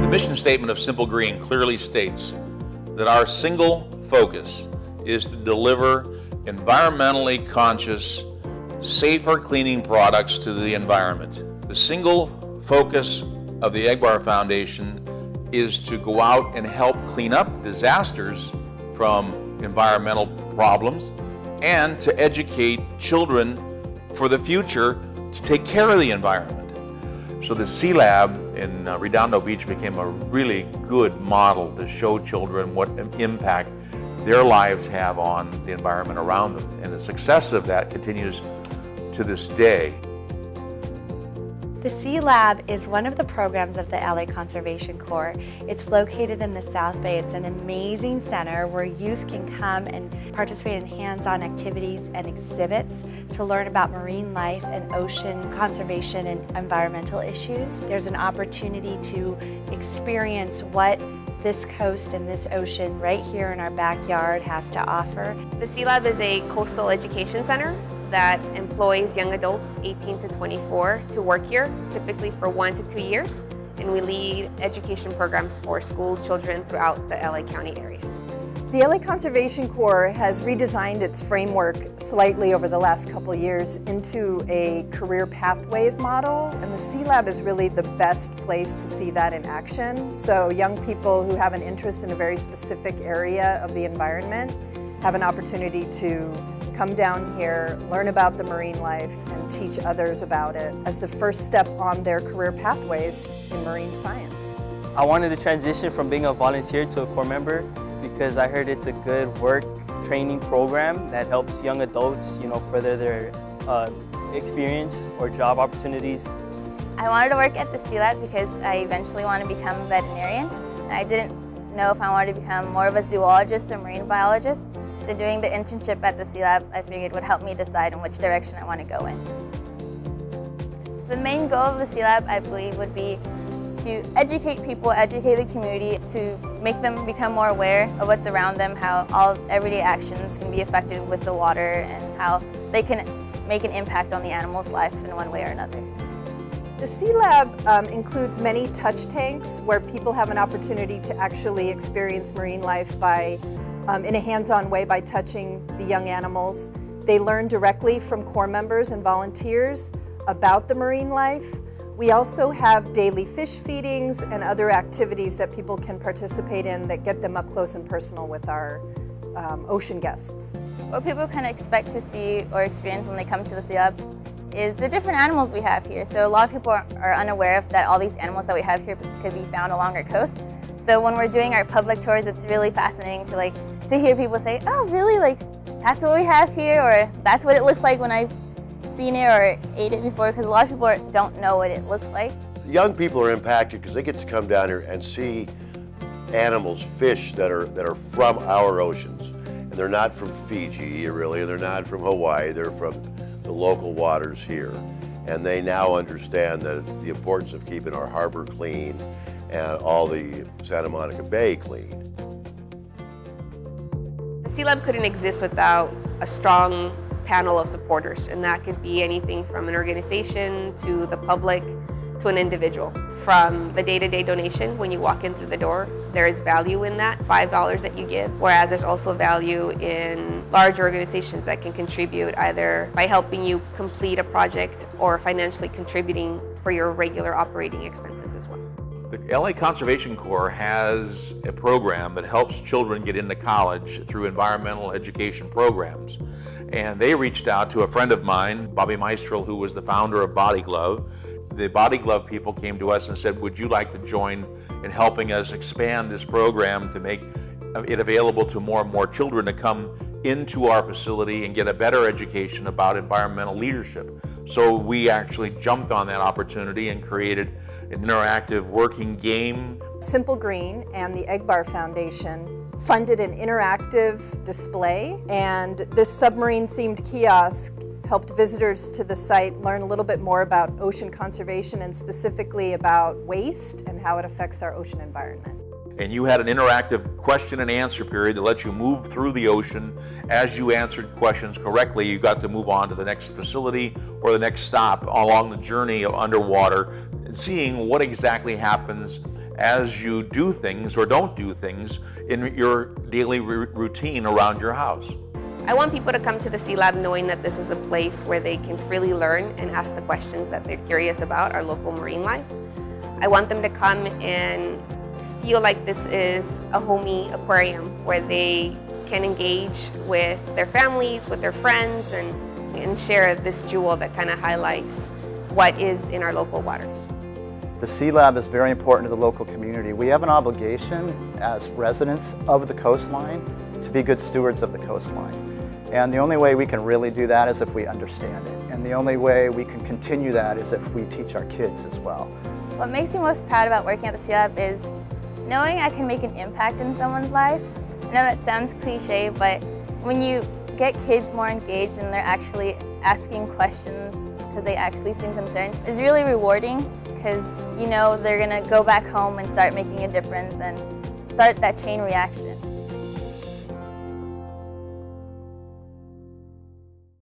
mission statement of Simple Green clearly states that our single focus is to deliver environmentally conscious, safer cleaning products to the environment. The single focus of the EGBAR Foundation is to go out and help clean up disasters from environmental problems and to educate children for the future to take care of the environment. So the Sea Lab in Redondo Beach became a really good model to show children what impact their lives have on the environment around them. And the success of that continues to this day. The Sea Lab is one of the programs of the LA Conservation Corps. It's located in the South Bay. It's an amazing center where youth can come and participate in hands-on activities and exhibits to learn about marine life and ocean conservation and environmental issues. There's an opportunity to experience what this coast and this ocean right here in our backyard has to offer. The Sea Lab is a coastal education center that employs young adults 18 to 24 to work here, typically for 1 to 2 years. And we lead education programs for school children throughout the LA County area. The LA Conservation Corps has redesigned its framework slightly over the last couple years into a career pathways model, and the Sea Lab is really the best place to see that in action. So young people who have an interest in a very specific area of the environment have an opportunity to come down here, learn about the marine life, and teach others about it as the first step on their career pathways in marine science. I wanted to transition from being a volunteer to a Corps member because I heard it's a good work training program that helps young adults, further their experience or job opportunities. I wanted to work at the Sea Lab because I eventually want to become a veterinarian. And I didn't know if I wanted to become more of a zoologist or marine biologist. So doing the internship at the Sea Lab, I figured would help me decide in which direction I want to go in. The main goal of the Sea Lab, I believe, would be to educate people, educate the community, to make them become more aware of what's around them, how all everyday actions can be affected with the water, and how they can make an impact on the animal's life in one way or another. The Sea Lab includes many touch tanks where people have an opportunity to actually experience marine life by in a hands-on way by touching the young animals. They learn directly from Corps members and volunteers about the marine life. We also have daily fish feedings and other activities that people can participate in that get them up close and personal with our ocean guests. What people can expect to see or experience when they come to the Sea Lab is the different animals we have here. So a lot of people are unaware of that all these animals that we have here could be found along our coast. So when we're doing our public tours, it's really fascinating to hear people say, oh really, that's what we have here, or that's what it looks like when I've seen it or ate it before, because a lot of people don't know what it looks like. The young people are impacted because they get to come down here and see animals, fish that are from our oceans. And they're not from Fiji, really, and they're not from Hawaii, they're from the local waters here. And they now understand that the importance of keeping our harbor clean and all the Santa Monica Bay clean. The Sea Lab couldn't exist without a strong panel of supporters, and that could be anything from an organization to the public to an individual. From the day-to-day donation, when you walk in through the door, there is value in that $5 that you give, whereas there's also value in large organizations that can contribute either by helping you complete a project or financially contributing for your regular operating expenses as well. The LA Conservation Corps has a program that helps children get into college through environmental education programs. And they reached out to a friend of mine, Bobby Meistrel, who was the founder of Body Glove. The Body Glove people came to us and said, would you like to join in helping us expand this program to make it available to more and more children to come into our facility and get a better education about environmental leadership. So we actually jumped on that opportunity and created an interactive working game. Simple Green and the EGBAR Foundation funded an interactive display, and this submarine-themed kiosk helped visitors to the site learn a little bit more about ocean conservation and specifically about waste and how it affects our ocean environment. And you had an interactive question and answer period that let you move through the ocean. As you answered questions correctly, you got to move on to the next facility or the next stop along the journey of underwater, seeing what exactly happens as you do things or don't do things in your daily routine around your house. I want people to come to the Sea Lab knowing that this is a place where they can freely learn and ask the questions that they're curious about our local marine life. I want them to come and feel like this is a homey aquarium where they can engage with their families, with their friends, and share this jewel that kind of highlights what is in our local waters. The Sea Lab is very important to the local community. We have an obligation as residents of the coastline to be good stewards of the coastline. And the only way we can really do that is if we understand it. And the only way we can continue that is if we teach our kids as well. What makes me most proud about working at the Sea Lab is knowing I can make an impact in someone's life. I know that sounds cliche, but when you get kids more engaged and they're actually asking questions because they actually seem concerned, it's really rewarding because you know they're going to go back home and start making a difference and start that chain reaction.